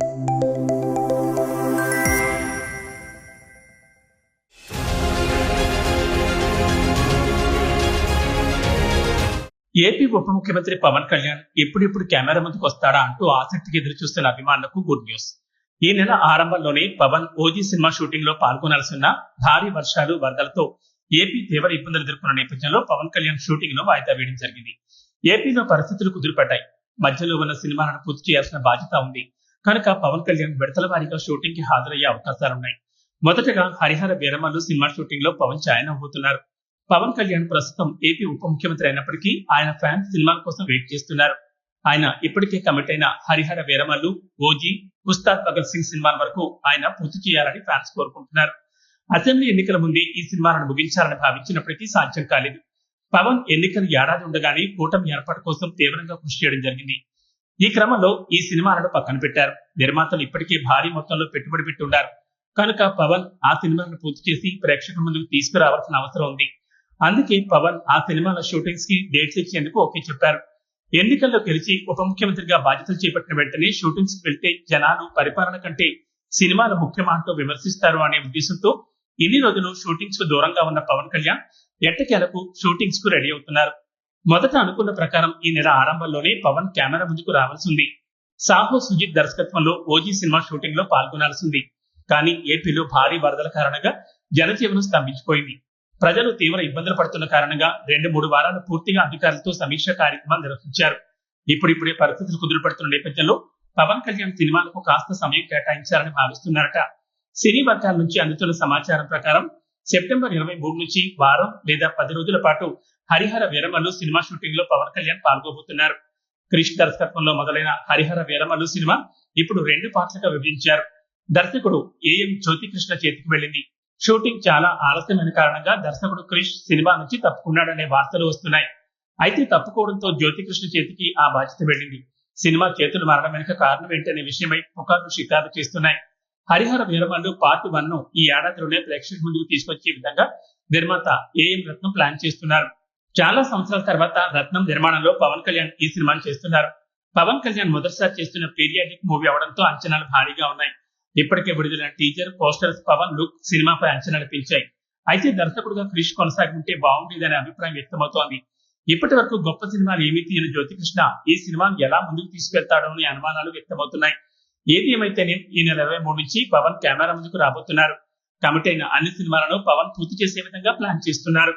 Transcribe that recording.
AP ఉప ముఖ్యమంత్రి పవన్ కళ్యాణ్ ఎప్పుడెప్పుడు కెమెరా ముందుకు వస్తాడా అంటూ ఆసక్తిగా ఎదురు చూస్తున్న అభిమానులకు గుడ్ న్యూస్. ఈ నెల ఆరంభంలోనే పవన్ ఓజీ సినిమా షూటింగ్ లో పాల్గొనాల్సిన భారీ వర్షాలు, వరదలతో ఏపీ తీవ్ర ఇబ్బందులు ఎదుర్కొన్న నేపథ్యంలో పవన్ కళ్యాణ్ షూటింగ్ ను వాయిదా వేయడం జరిగింది. ఏపీలో పరిస్థితులు కుదిరిపడ్డాయి. మధ్యలో ఉన్న సినిమాలను పూర్తి చేయాల్సిన బాధ్యత ఉంది కనుక పవన్ కళ్యాణ్ విడతల వారీగా షూటింగ్ కి హాజరయ్యే అవకాశాలున్నాయి. మొదటగా హరిహర వీరమల్లు సినిమా షూటింగ్ లో పవన్ జాయిన్ అవబోతున్నారు. పవన్ కళ్యాణ్ ప్రస్తుతం ఏపీ ఉప ముఖ్యమంత్రి అయినప్పటికీ ఆయన ఫ్యాన్స్ సినిమాల కోసం వెయిట్ చేస్తున్నారు. ఆయన ఇప్పటికే కమిట్ అయిన హరిహర వీరమల్లు, ఓజీ, ఉస్తాద్ భగత్ సింగ్ సినిమాల వరకు ఆయన పూర్తి చేయాలని ఫ్యాన్స్ కోరుకుంటున్నారు. అసెంబ్లీ ఎన్నికల ముందే ఈ సినిమాలను ముగించాలని భావించినప్పటికీ సాధ్యం కాలేదు. పవన్ ఎన్నికలు ఏడాది ఉండగానే కూటమి ఏర్పాటు కోసం తీవ్రంగా కృషి చేయడం జరిగింది. ఈ క్రమంలో ఈ సినిమాలను పక్కన పెట్టారు. నిర్మాతలు ఇప్పటికే భారీ మొత్తంలో పెట్టుబడి పెట్టి ఉన్నారు కనుక పవన్ ఆ సినిమాలను పూర్తి చేసి ప్రేక్షకుల ముందుకు తీసుకురావాల్సిన అవసరం ఉంది. అందుకే పవన్ ఆ సినిమాల షూటింగ్స్ కి డేట్స్ ఇచ్చేందుకు ఓకే చెప్పారు. ఎన్నికల్లో గెలిచి ఉప ముఖ్యమంత్రిగా బాధ్యతలు చేపట్టిన వెంటనే షూటింగ్స్ కి వెళ్తే జనాలు పరిపాలన కంటే సినిమాల ముఖ్యమా అంటూ విమర్శిస్తారు అనే ఉద్దేశంతో ఇన్ని రోజులు షూటింగ్స్ కు దూరంగా ఉన్న పవన్ కళ్యాణ్ ఎట్టకేలకు షూటింగ్స్ కు రెడీ అవుతున్నారు. మొదట అనుకున్న ప్రకారం ఈ నెల ఆరంభంలోనే పవన్ కెమెరా ముందుకు రావాల్సింది. సాహో సుజిత్ దర్శకత్వంలో ఓజీ సినిమా షూటింగ్ లో పాల్గొనాల్సింది. కానీ ఏపీలో భారీ వరదల కారణంగా జనజీవనం స్తంభించిపోయింది. ప్రజలు తీవ్ర ఇబ్బందులు పడుతున్న కారణంగా 2-3 వారాలు పూర్తిగా అధికారులతో సమీక్ష కార్యక్రమాలు నిర్వహించారు. ఇప్పుడిప్పుడే పరిస్థితులు కుదురుపడుతున్న నేపథ్యంలో పవన్ కళ్యాణ్ సినిమాలకు కాస్త సమయం కేటాయించాలని భావిస్తున్నారట. సినీ వర్గాల నుంచి అందుతున్న సమాచారం ప్రకారం సెప్టెంబర్ 23 నుంచి వారం లేదా 10 రోజుల పాటు హరిహర వీరమల్లు సినిమా షూటింగ్ లో పవన్ కళ్యాణ్ పాల్గొబోతున్నారు. క్రిష్ దర్శకత్వంలో మొదలైన హరిహర వీరమల్లు సినిమా ఇప్పుడు 2 పార్ట్లుగా విభజించారు. దర్శకుడు ఏఎం జ్యోతికృష్ణ చేతికి వెళ్ళింది. షూటింగ్ చాలా ఆలస్యమైన కారణంగా దర్శకుడు క్రిష్ సినిమా నుంచి తప్పుకున్నాడనే వార్తలు వస్తున్నాయి. అయితే తప్పుకోవడంతో జ్యోతికృష్ణ చేతికి ఆ బాధ్యత వెళ్ళింది. సినిమా చేతులు మారడం వెనుక కారణం ఏంటనే విషయమై పుకార్లు షికార్లు చేస్తున్నాయి. హరిహర వీరమల్లు పార్ట్ 1 ను ఈ ఏడాదిలోనే ప్రేక్షకుల ముందుకు తీసుకొచ్చే విధంగా నిర్మాత ఏఎం రత్నం ప్లాన్ చేస్తున్నారు. చాలా సంవత్సరాల తర్వాత రత్నం నిర్మాణంలో పవన్ కళ్యాణ్ ఈ సినిమాను చేస్తున్నారు. పవన్ కళ్యాణ్ మొదటిసారి చేస్తున్న పీరియాడిక్ మూవీ అవడంతో అంచనాలు భారీగా ఉన్నాయి. ఇప్పటికే విడుదలైన టీజర్, పోస్టర్స్ పవన్ లుక్ సినిమాపై అంచనాలు పెంచాయి. అయితే దర్శకుడుగా క్రిష్ కొనసాగి ఉంటే బాగుండేదనే అభిప్రాయం వ్యక్తమవుతోంది. ఇప్పటి వరకు గొప్ప సినిమాలు ఏమీ తీయని జ్యోతికృష్ణ ఈ సినిమాను ఎలా ముందుకు తీసుకెళ్తాడో అనే అనుమానాలు వ్యక్తమవుతున్నాయి. ఏది ఏమైతేనే ఈ నెల 23 నుంచి పవన్ కెమెరా ముందుకు రాబోతున్నారు. కమిట్ అయిన అన్ని సినిమాలను పవన్ పూర్తి చేసే విధంగా ప్లాన్ చేస్తున్నారు.